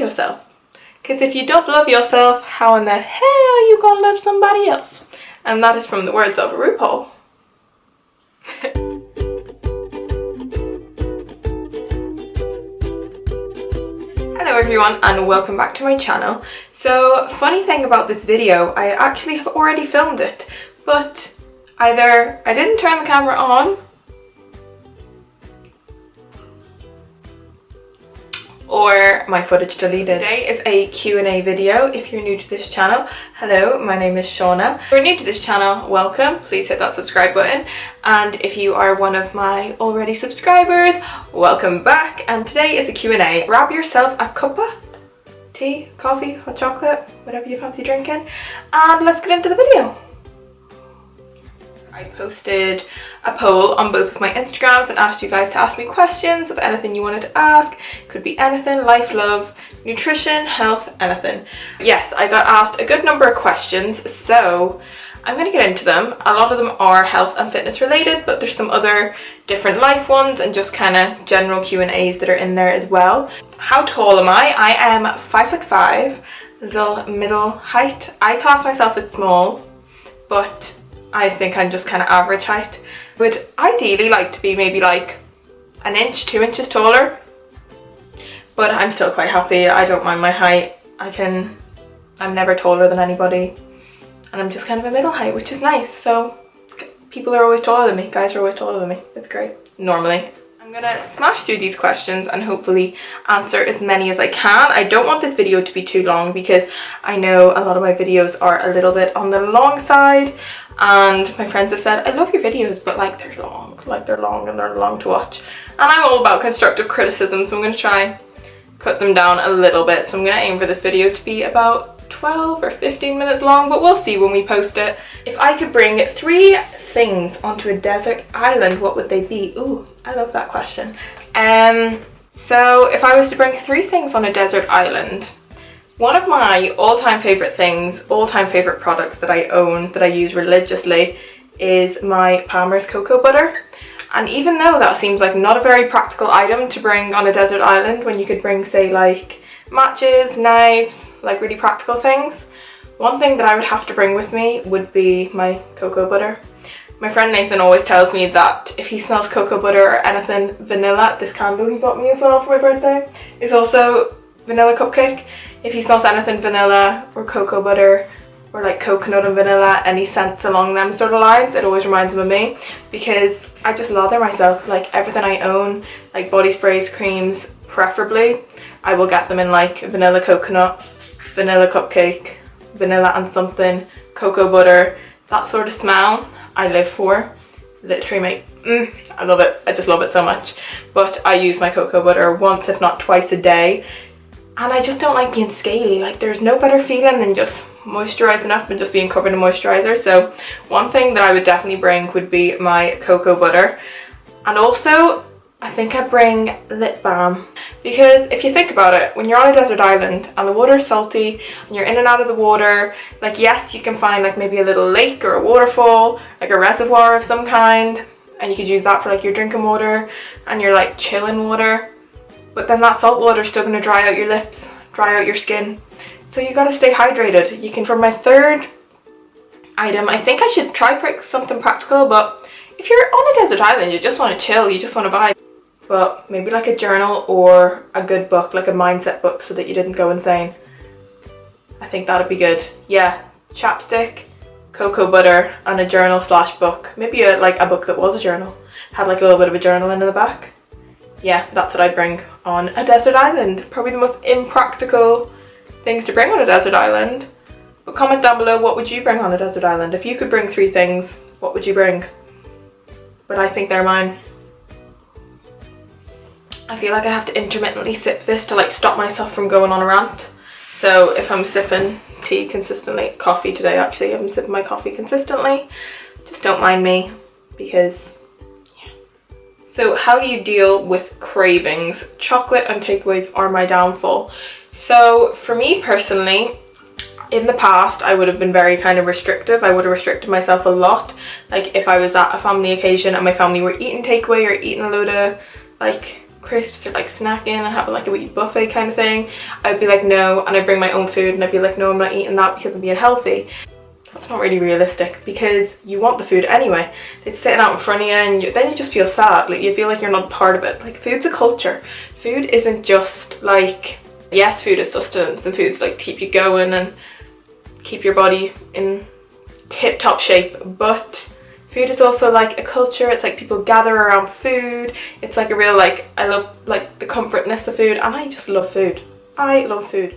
yourself. Because if you don't love yourself, how in the hell are you gonna love somebody else? And that is from the words of RuPaul. Hello everyone and welcome back to my channel. So, funny thing about this video, I actually have already filmed it, but either I didn't turn the camera on or my footage deleted. Today is a Q&A video. If you're new to this channel, hello, my name is Shauna. If you're new to this channel, welcome. Please hit that subscribe button. And if you are one of my already subscribers, welcome back. And today is a Q&A. Grab yourself a cuppa, tea, coffee, hot chocolate, whatever you fancy drinking, and let's get into the video. I posted a poll on both of my Instagrams and asked you guys to ask me questions of anything you wanted to ask. Could be anything, life, love, nutrition, health, anything. Yes, I got asked a good number of questions, so I'm going to get into them. A lot of them are health and fitness related, but there's some other different life ones and just kind of general Q&As that are in there as well. How tall am I? I am 5'5", little middle height. I class myself as small, but I think I'm just kind of average height. Would ideally like to be maybe like an inch, 2 inches taller, but I'm still quite happy. I don't mind my height. I'm never taller than anybody, and I'm just kind of a middle height, which is nice. So people are always taller than me, guys are always taller than me. It's great, normally. I'm gonna smash through these questions and hopefully answer as many as I can. I don't want this video to be too long because I know a lot of my videos are a little bit on the long side, and my friends have said, I love your videos, but like they're long and they're long to watch. And I'm all about constructive criticism, so I'm going to try cut them down a little bit. So I'm going to aim for this video to be about 12 or 15 minutes long, but we'll see when we post it. If I could bring 3 things onto a desert island, what would they be? Ooh, I love that question. So if I was to bring 3 things on a desert island, one of my all-time favourite things, all-time favourite products that I own, that I use religiously, is my Palmer's cocoa butter. And even though that seems like not a very practical item to bring on a desert island, when you could bring, say, like matches, knives, like really practical things, one thing that I would have to bring with me would be my cocoa butter. My friend Nathan always tells me that if he smells cocoa butter or anything vanilla, this candle he bought me as well for my birthday is also vanilla cupcake. If he smells anything vanilla or cocoa butter or like coconut and vanilla, any scents along them sort of lines, it always reminds him of me, because I just lather myself. Like everything I own, like body sprays, creams, preferably, I will get them in like vanilla coconut, vanilla cupcake, vanilla and something, cocoa butter, that sort of smell I live for. Literally I love it. I just love it so much. But I use my cocoa butter once if not twice a day. And I just don't like being scaly. Like there's no better feeling than just moisturising up and just being covered in moisturiser. So one thing that I would definitely bring would be my cocoa butter. And also I think I'd bring lip balm, because if you think about it, when you're on a desert island and the water is salty and you're in and out of the water, like yes, you can find like maybe a little lake or a waterfall, like a reservoir of some kind, and you could use that for like your drinking water and your like chilling water. But then that salt water is still going to dry out your lips, dry out your skin. So you got to stay hydrated. You can, for my third item, I think I should try pick something practical, but if you're on a desert island, you just want to chill, you just want to vibe. But maybe like a journal or a good book, like a mindset book, so that you didn't go insane. I think that'd be good. Yeah, chapstick, cocoa butter, and a journal / book. Maybe like a book that was a journal. Had like a little bit of a journal in the back. Yeah, that's what I'd bring on a desert island. Probably the most impractical things to bring on a desert island. But comment down below, what would you bring on a desert island? If you could bring 3 things, what would you bring? But I think they're mine. I feel like I have to intermittently sip this to like stop myself from going on a rant. So if I'm sipping tea consistently, coffee today actually, I'm sipping my coffee consistently, just don't mind me, because so how do you deal with cravings? Chocolate and takeaways are my downfall. So for me personally, in the past I would have been very kind of restrictive. I would have restricted myself a lot. Like if I was at a family occasion and my family were eating takeaway or eating a load of like crisps or like snacking and having like a wee buffet kind of thing, I'd be like no, and I'd bring my own food and I'd be like no, I'm not eating that because I'm being healthy. That's not really realistic, because you want the food anyway. It's sitting out in front of you, and then you just feel sad. Like, you feel like you're not part of it. Like, food's a culture. Food isn't just like, yes, food is sustenance, and food's like keep you going and keep your body in tip-top shape, but food is also like a culture. It's like people gather around food. It's like a real, like, I love like the comfortness of food, and I just love food. I love food.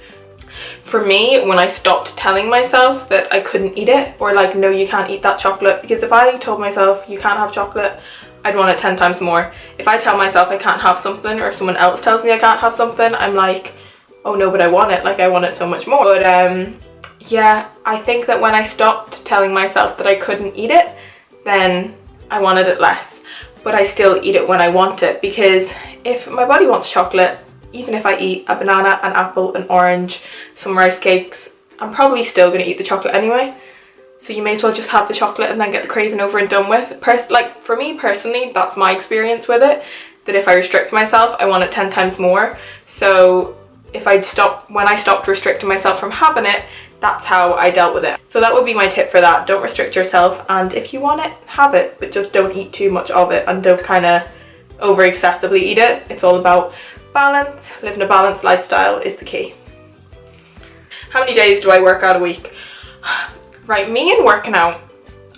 For me, when I stopped telling myself that I couldn't eat it, or like no, you can't eat that chocolate, because if I told myself you can't have chocolate, I'd want it 10 times more. If I tell myself I can't have something, or someone else tells me I can't have something, I'm like, oh no, but I want it. Like, I want it so much more. But yeah, I think that when I stopped telling myself that I couldn't eat it, then I wanted it less. But I still eat it when I want it, because if my body wants chocolate, even if I eat a banana, an apple, an orange, some rice cakes, I'm probably still going to eat the chocolate anyway. So you may as well just have the chocolate and then get the craving over and done with. Like, for me personally, that's my experience with it, that if I restrict myself, I want it 10 times more. So if when I stopped restricting myself from having it, that's how I dealt with it. So that would be my tip for that. Don't restrict yourself, and if you want it, have it, but just don't eat too much of it, and don't kind of over excessively eat it. It's all about balance. Living a balanced lifestyle is the key. How many days do I work out a week? Right, me and working out,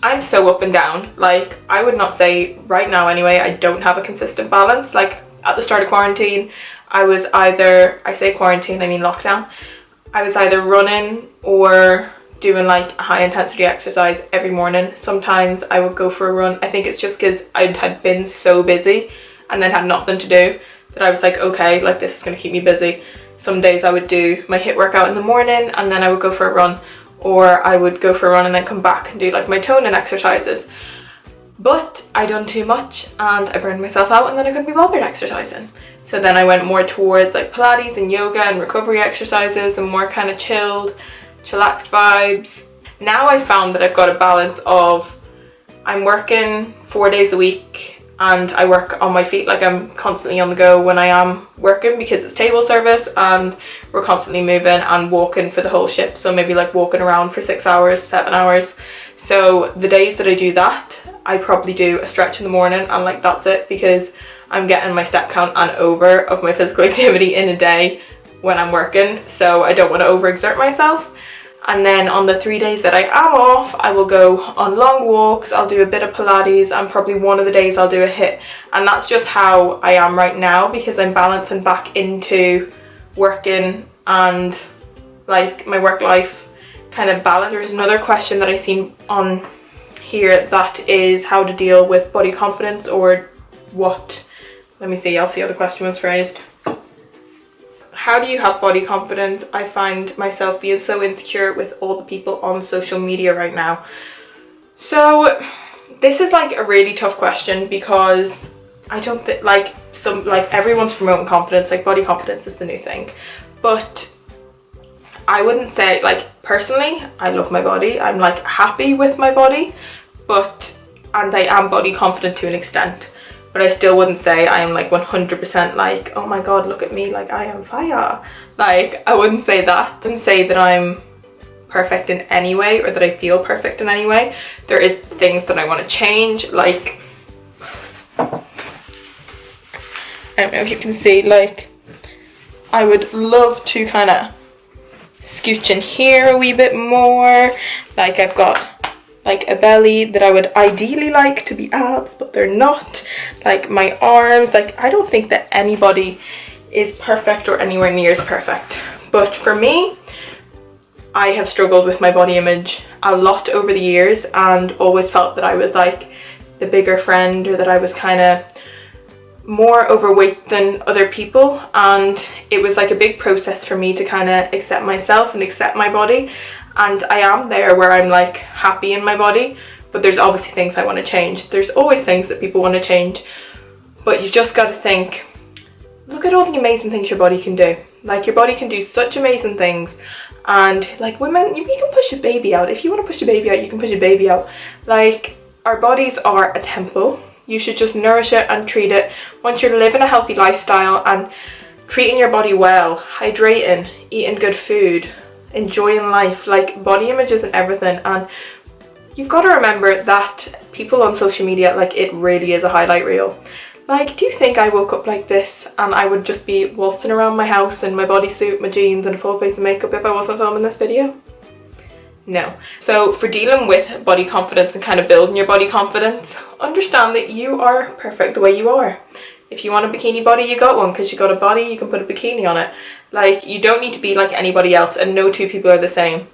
I'm so up and down. Like, I would not say right now anyway, I don't have a consistent balance. Like, at the start of quarantine, I was either, I say quarantine, I mean lockdown, I was either running or doing like a high intensity exercise every morning. Sometimes I would go for a run. I think it's just because I had been so busy and then had nothing to do, that I was like, okay, like this is going to keep me busy. Some days I would do my HIIT workout in the morning and then I would go for a run, or I would go for a run and then come back and do like my toning exercises. But I done too much and I burned myself out, and then I couldn't be bothered exercising. So then I went more towards like Pilates and yoga and recovery exercises and more kind of chilled, chillaxed vibes. Now I found that I've got a balance of, I'm working 4 days a week and I work on my feet. Like, I'm constantly on the go when I am working, because it's table service and we're constantly moving and walking for the whole shift. So maybe like walking around for 6 hours, 7 hours. So the days that I do that, I probably do a stretch in the morning, and like that's it, because I'm getting my step count and over of my physical activity in a day when I'm working. So I don't want to overexert myself. And then on the 3 days that I am off, I will go on long walks, I'll do a bit of Pilates, and probably one of the days I'll do a HIIT. And that's just how I am right now, because I'm balancing back into working and like my work life kind of balance. There's another question that I've seen on here, that is how to deal with body confidence, or what, let me see, I'll see how the question was phrased. How do you have body confidence? I find myself being so insecure with all the people on social media right now. So this is like a really tough question, because I don't think, like, everyone's promoting confidence, like body confidence is the new thing. But I wouldn't say, like, personally, I love my body. I'm like happy with my body, and I am body confident to an extent. But I still wouldn't say I am like 100% like, oh my god, look at me, like I am fire. Like, I wouldn't say that. I wouldn't say that I'm perfect in any way, or that I feel perfect in any way. There is things that I want to change, like, I don't know if you can see, like, I would love to kind of scooch in here a wee bit more. Like, I've got like a belly that I would ideally like to be abs, but they're not. Like my arms, like I don't think that anybody is perfect or anywhere near as perfect. But for me, I have struggled with my body image a lot over the years, and always felt that I was like the bigger friend, or that I was kind of more overweight than other people. And it was like a big process for me to kind of accept myself and accept my body. And I am there where I'm like happy in my body, but there's obviously things I want to change. There's always things that people want to change, but you just got to think, look at all the amazing things your body can do. Like, your body can do such amazing things. And like women, you can push a baby out. If you want to push a baby out, you can push a baby out. Like, our bodies are a temple. You should just nourish it and treat it. Once you're living a healthy lifestyle and treating your body well, hydrating, eating good food, enjoying life, like body image isn't everything. And you've got to remember that people on social media, like, it really is a highlight reel. Like, do you think I woke up like this and I would just be waltzing around my house in my bodysuit, my jeans and a full face of makeup if I wasn't filming this video? No. So for dealing with body confidence and kind of building your body confidence, understand that you are perfect the way you are. If you want a bikini body, you got one, because you got a body, you can put a bikini on it. Like, you don't need to be like anybody else, and no two people are the same.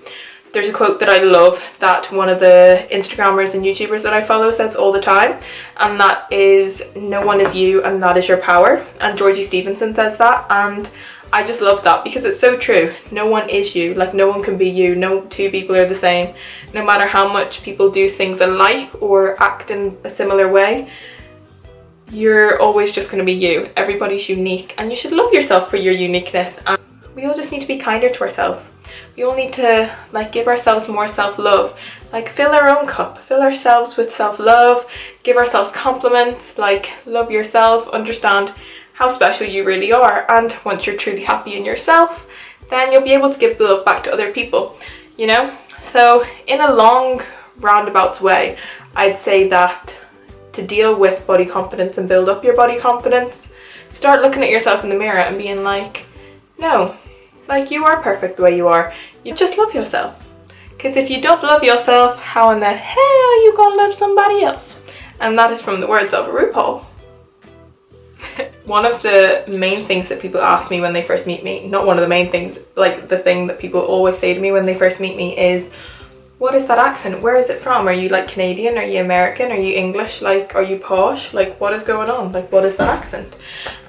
There's a quote that I love that one of the Instagrammers and YouTubers that I follow says all the time, and that is, no one is you and that is your power. And Georgie Stevenson says that, and I just love that because it's so true. No one is you, like no one can be you, no two people are the same. No matter how much people do things alike or act in a similar way, you're always just going to be you. Everybody's unique and you should love yourself for your uniqueness, and we all just need to be kinder to ourselves. We all need to like give ourselves more self-love, like fill our own cup, fill ourselves with self-love, give ourselves compliments, like love yourself, understand how special you really are, and once you're truly happy in yourself, then you'll be able to give the love back to other people, you know? So in a long roundabout way, I'd say that to deal with body confidence and build up your body confidence, start looking at yourself in the mirror and being like, no, like you are perfect the way you are. You just love yourself. Because if you don't love yourself, how in the hell are you gonna love somebody else? And that is from the words of RuPaul. One of the main things that people ask me when they first meet me, not one of the main things, like the thing that people always say to me when they first meet me is, what is that accent? Where is it from? Are you like Canadian? Are you American? Are you English? Like, are you posh? Like, what is going on? Like, what is that accent?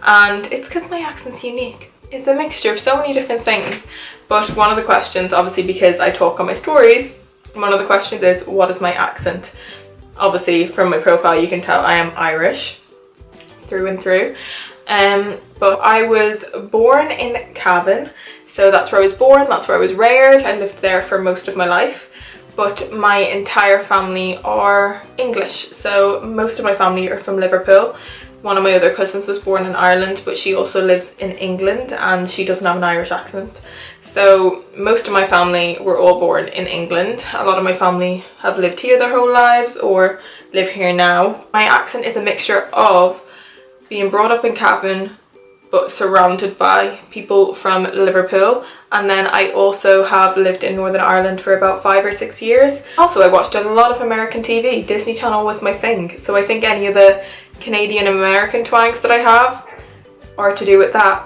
And it's because my accent's unique. It's a mixture of so many different things. But one of the questions, obviously because I talk on my stories, one of the questions is, what is my accent? Obviously from my profile you can tell I am Irish through and through. But I was born in Cavan, so that's where I was born, that's where I was reared. I lived there for most of my life, but my entire family are English, so most of my family are from Liverpool. One of my other cousins was born in Ireland, but she also lives in England and she doesn't have an Irish accent. So most of my family were all born in England. A lot of my family have lived here their whole lives or live here now. My accent is a mixture of being brought up in Cavan but surrounded by people from Liverpool, and then I also have lived in Northern Ireland for about 5 or 6 years. Also, I watched a lot of American TV. Disney Channel was my thing, so I think any of the Canadian and American twangs that I have are to do with that.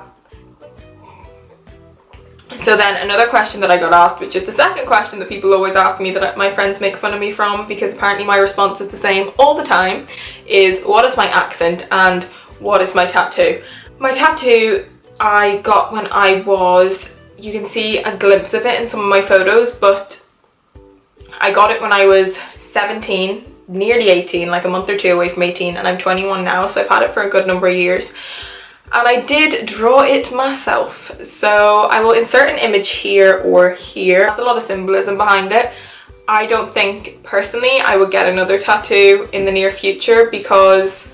So then another question that I got asked, which is the second question that people always ask me that my friends make fun of me from, because apparently my response is the same all the time, is what is my accent and what is my tattoo? My tattoo I got when I was, you can see a glimpse of it in some of my photos, but I got it when I was 17, nearly 18, like a month or two away from 18, and I'm 21 now, so I've had it for a good number of years. And I did draw it myself, so I will insert an image here or here. There's a lot of symbolism behind it. I don't think personally I would get another tattoo in the near future because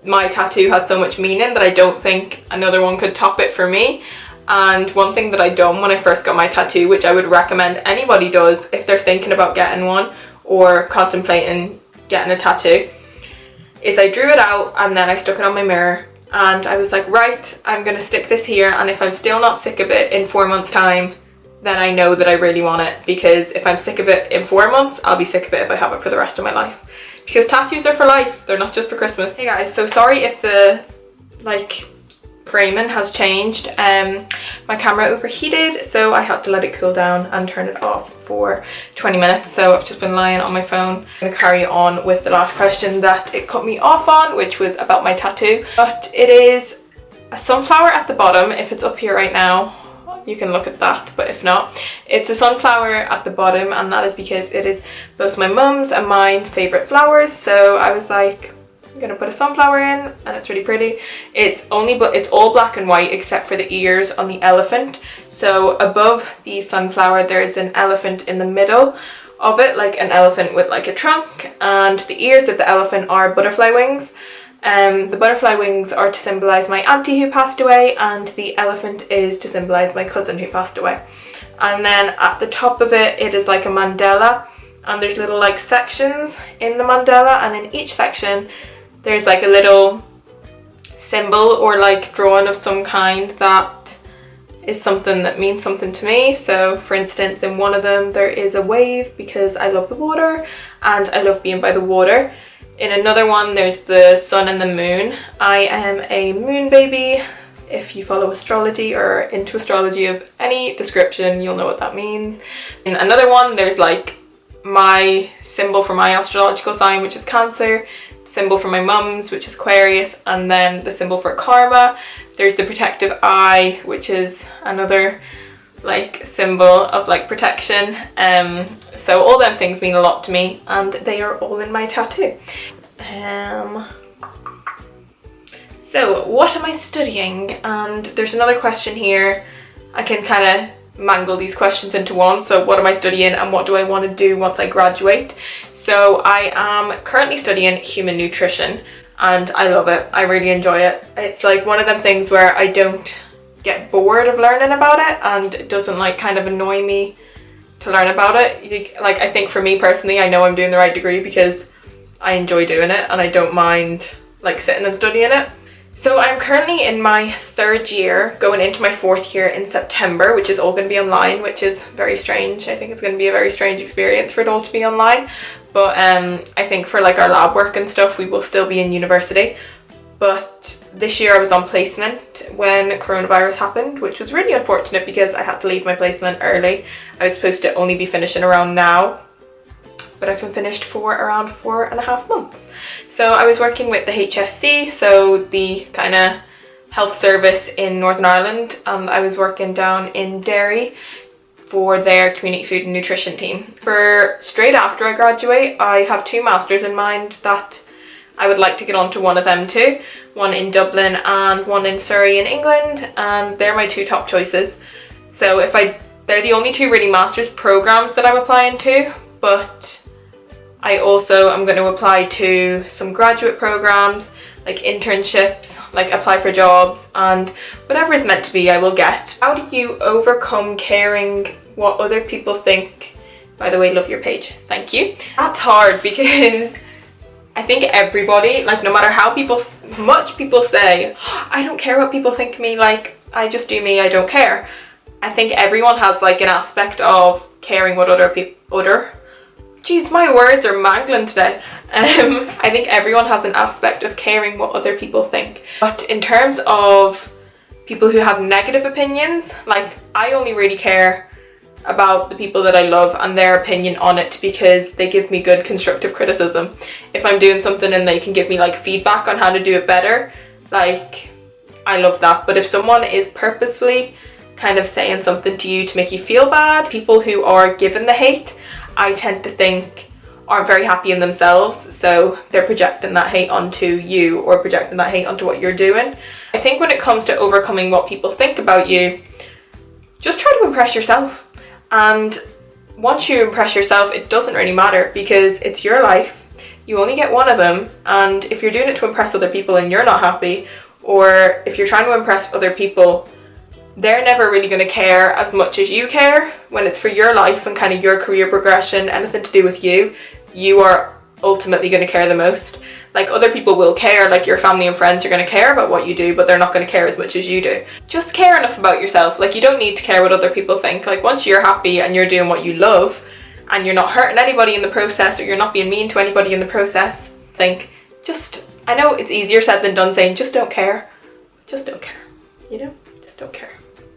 my tattoo has so much meaning that I don't think another one could top it for me. And one thing that I done when I first got my tattoo, which I would recommend anybody does if they're thinking about getting one or contemplating getting a tattoo, is I drew it out and then I stuck it on my mirror. And I was like, right, I'm going to stick this here, and if I'm still not sick of it in 4 months time, then I know that I really want it, because if I'm sick of it in 4 months, I'll be sick of it if I have it for the rest of my life. Because tattoos are for life, they're not just for Christmas. Hey guys, so sorry if the framing has changed. My camera overheated, so I had to let it cool down and turn it off for 20 minutes. So I've just been lying on my phone. I'm going to carry on with the last question that it cut me off on, which was about my tattoo. But it is a sunflower at the bottom. If it's up here right now, you can look at that, but if not, it's a sunflower at the bottom, and that is because it is both my mum's and mine favourite flowers. So I was like, I'm gonna put a sunflower in, and it's really pretty. It's all black and white except for the ears on the elephant. So above the sunflower there is an elephant in the middle of it, like an elephant with like a trunk, and the ears of the elephant are butterfly wings. The butterfly wings are to symbolise my auntie who passed away, and the elephant is to symbolise my cousin who passed away. And then at the top of it, it is like a mandala, and there's little like sections in the mandala, and in each section there's like a little symbol or like drawing of some kind that is something that means something to me. So for instance, in one of them there is a wave because I love the water and I love being by the water. In another one there's the sun and the moon. I am a moon baby. If you follow astrology or into astrology of any description, you'll know what that means. In another one there's like my symbol for my astrological sign, which is Cancer, symbol for my mum's, which is Aquarius, and then the symbol for karma. There's the protective eye, which is another like symbol of like protection. So all them things mean a lot to me, and they are all in my tattoo. So what am I studying? And there's another question here. I can kind of mangle these questions into one. So what am I studying and what do I want to do once I graduate? So I am currently studying human nutrition and I love it. I really enjoy it. It's like one of them things where I don't get bored of learning about it, and it doesn't like kind of annoy me to learn about it. Like, I think for me personally, I know I'm doing the right degree because I enjoy doing it and I don't mind like sitting and studying it. So I'm currently in my 3rd year, going into my 4th year in September, which is all going to be online, which is very strange. I think it's going to be a very strange experience for it all to be online. But I think for like our lab work and stuff, we will still be in university. But this year I was on placement when coronavirus happened, which was really unfortunate because I had to leave my placement early. I was supposed to only be finishing around now, but I've been finished for around 4.5 months. So I was working with the HSC, so the kind of health service in Northern Ireland, and I was working down in Derry for their community food and nutrition team. For straight after I graduate, I have 2 masters in mind that I would like to get onto one of them too. One in Dublin and one in Surrey in England, and they're my 2 top choices. So they're the only 2 really masters programs that I'm applying to, but I also am going to apply to some graduate programs, like internships, like apply for jobs, and whatever is meant to be I will get. How do you overcome caring what other people think? By the way, love your page, thank you. That's hard because I think everybody, like no matter how much people say, I don't care what people think of me, like I just do me, I don't care. I think everyone has like an aspect of caring what other people, Jeez, my words are mangling today. I think everyone has an aspect of caring what other people think. But in terms of people who have negative opinions, like I only really care about the people that I love and their opinion on it because they give me good constructive criticism. If I'm doing something and they can give me like feedback on how to do it better, like I love that. But if someone is purposefully kind of saying something to you to make you feel bad, people who are given the hate, I tend to think aren't very happy in themselves, so they're projecting that hate onto you or projecting that hate onto what you're doing. I think when it comes to overcoming what people think about you, just try to impress yourself. And once you impress yourself, it doesn't really matter because it's your life. You only get one of them, and if you're doing it to impress other people and you're not happy, or if you're trying to impress other people, they're never really going to care as much as you care. When it's for your life and kind of your career progression, anything to do with you, you are ultimately going to care the most. Like other people will care, like your family and friends are going to care about what you do, but they're not going to care as much as you do. Just care enough about yourself. Like you don't need to care what other people think. Like once you're happy and you're doing what you love and you're not hurting anybody in the process, or you're not being mean to anybody in the process, I know it's easier said than done saying just don't care. Just don't care, you know? Just don't care.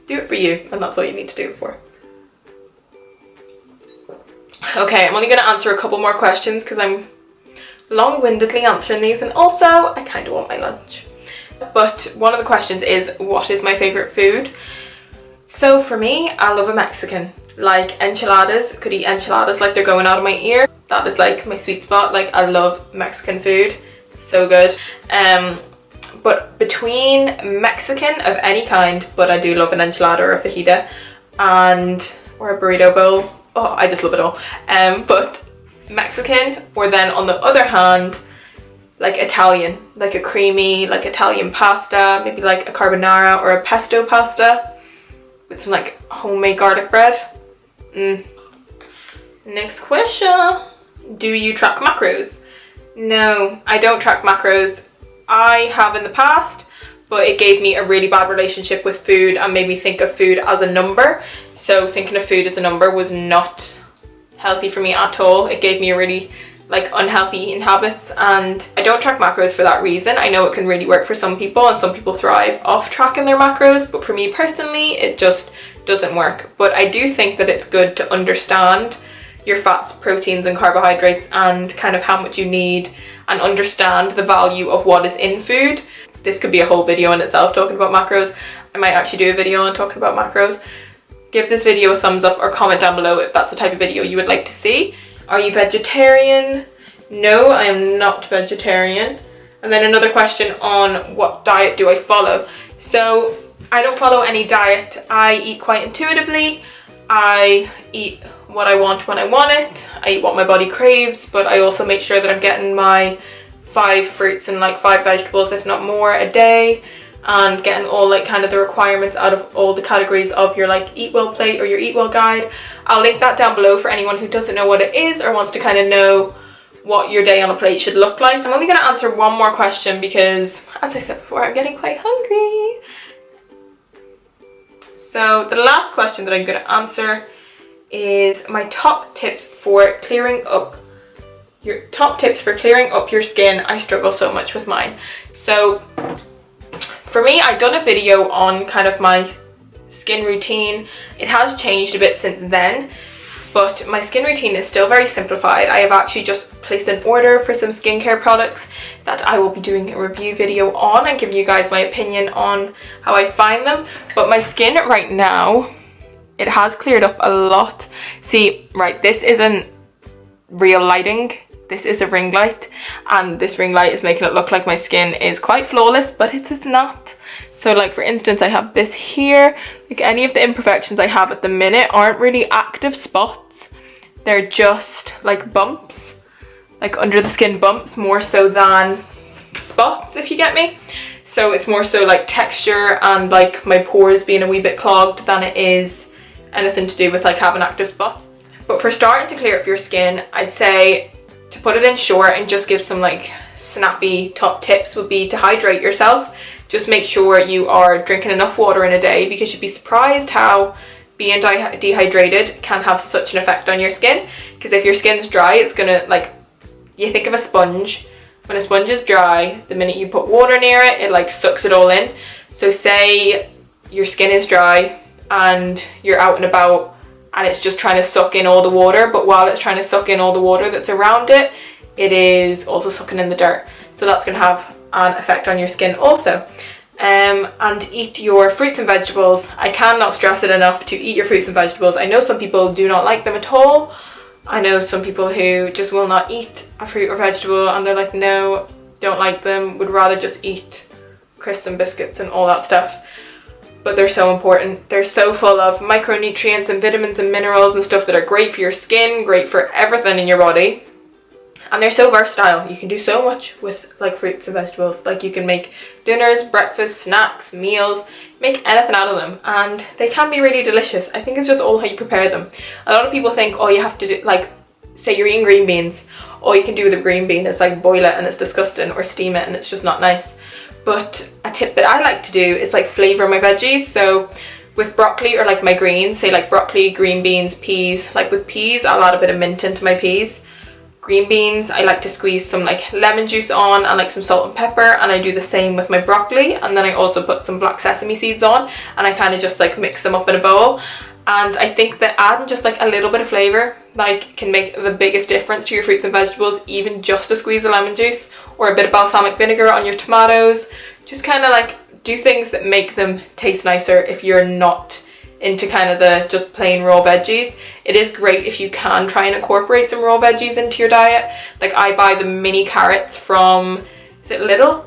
Do it for you, and that's all you need to do it for. Okay, I'm only going to answer a couple more questions because I'm long-windedly answering these, and also I kind of want my lunch. But one of the questions is, what is my favourite food? So for me, I love a Mexican. Like enchiladas, could eat enchiladas like they're going out of my ear. That is like my sweet spot. Like I love Mexican food, so good. But between Mexican of any kind, but I do love an enchilada or a fajita, or a burrito bowl. oh, I just love it all. But Mexican, or then on the other hand, like Italian, like a creamy, like Italian pasta, maybe like a carbonara or a pesto pasta with some like homemade garlic bread. Next question. Do you track macros? No, I don't track macros. I have in the past, but it gave me a really bad relationship with food and made me think of food as a number. So thinking of food as a number was not healthy for me at all. It gave me a really like unhealthy eating habits, and I don't track macros for that reason. I know it can really work for some people, and some people thrive off tracking their macros, but for me personally it just doesn't work. But I do think that it's good to understand your fats, proteins and carbohydrates and kind of how much you need, and understand the value of what is in food. This could be a whole video in itself talking about macros. I might actually do a video on talking about macros. Give this video a thumbs up or comment down below if that's the type of video you would like to see. Are you vegetarian? No, I am not vegetarian. And then another question on what diet do I follow. So I don't follow any diet. I eat quite intuitively. I eat what I want when I want it. I eat what my body craves, but I also make sure that I'm getting my 5 fruits and like 5 vegetables, if not more, a day, and getting all like kind of the requirements out of all the categories of your like Eat Well plate or your Eat Well guide. I'll link that down below for anyone who doesn't know what it is or wants to kind of know what your day on a plate should look like. I'm only going to answer one more question because, as I said before, I'm getting quite hungry. So the last question that I'm going to answer is my top tips for clearing up your skin. I struggle so much with mine. So for me, I've done a video on kind of my skin routine. It has changed a bit since then, but my skin routine is still very simplified. I have actually just placed an order for some skincare products that I will be doing a review video on and giving you guys my opinion on how I find them. But my skin right now, it has cleared up a lot. See, right, this isn't real lighting. This is a ring light, and this ring light is making it look like my skin is quite flawless, but it is not. So like for instance, I have this here. Like any of the imperfections I have at the minute aren't really active spots. They're just like bumps, like under the skin bumps, more so than spots, if you get me. So it's more so like texture and like my pores being a wee bit clogged than it is anything to do with like having active spots. But for starting to clear up your skin, I'd say to put it in short and just give some like snappy top tips would be to hydrate yourself. Just make sure you are drinking enough water in a day, because you'd be surprised how being dehydrated can have such an effect on your skin. Because if your skin's dry, it's gonna, like, you think of a sponge. When a sponge is dry, the minute you put water near it, it like sucks it all in. So say your skin is dry and you're out and about and it's just trying to suck in all the water, but while it's trying to suck in all the water that's around it, it is also sucking in the dirt. So that's going to have an effect on your skin also. And eat your fruits and vegetables. I cannot stress it enough to eat your fruits and vegetables. I know some people do not like them at all. I know some people who just will not eat a fruit or vegetable and they're like, no, don't like them, would rather just eat crisps and biscuits and all that stuff. But they're so important. They're so full of micronutrients and vitamins and minerals and stuff that are great for your skin, great for everything in your body. And they're so versatile. You can do so much with like fruits and vegetables. Like you can make dinners, breakfast, snacks, meals, make anything out of them, and they can be really delicious. I think it's just all how you prepare them. A lot of people think, oh, you have to do, like, say you're eating green beans, all you can do with a green bean is like boil it and it's disgusting, or steam it and it's just not nice. But a tip that I like to do is like flavour my veggies. So with broccoli or like my greens, say like broccoli, green beans, peas, like with peas I'll add a bit of mint into my peas. Green beans, I like to squeeze some like lemon juice on and like some salt and pepper, and I do the same with my broccoli, and then I also put some black sesame seeds on and I kind of just like mix them up in a bowl. And I think that adding just like a little bit of flavour like can make the biggest difference to your fruits and vegetables. Even just a squeeze of lemon juice or a bit of balsamic vinegar on your tomatoes, just kind of like do things that make them taste nicer if you're not into kind of the just plain raw veggies. It is great if you can try and incorporate some raw veggies into your diet. Like I buy the mini carrots from, is it Lidl?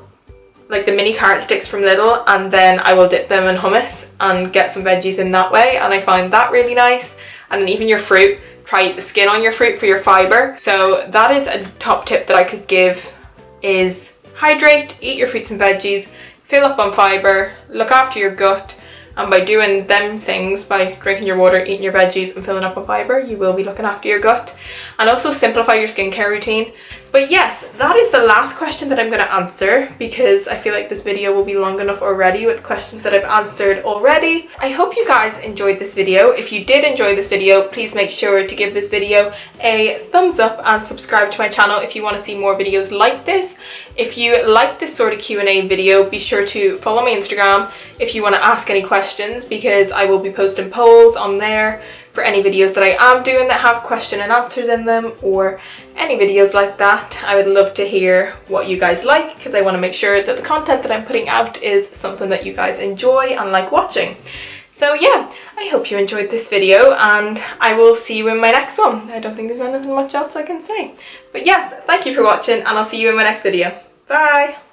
Like the mini carrot sticks from Lidl, and then I will dip them in hummus and get some veggies in that way, and I find that really nice. And then even your fruit, try eat the skin on your fruit for your fibre. So that is a top tip that I could give, is hydrate, eat your fruits and veggies, fill up on fibre, look after your gut, and by doing them things, by drinking your water, eating your veggies and filling up on fibre, you will be looking after your gut. And also simplify your skincare routine. But yes, that is the last question that I'm going to answer, because I feel like this video will be long enough already with questions that I've answered already. I hope you guys enjoyed this video. If you did enjoy this video, please make sure to give this video a thumbs up and subscribe to my channel if you want to see more videos like this. If you like this sort of Q&A video, be sure to follow my Instagram if you want to ask any questions, because I will be posting polls on there for any videos that I am doing that have question and answers in them, or any videos like that. I would love to hear what you guys like, because I want to make sure that the content that I'm putting out is something that you guys enjoy and like watching. So yeah, I hope you enjoyed this video, and I will see you in my next one. I don't think there's anything much else I can say. But yes, thank you for watching, and I'll see you in my next video. Bye!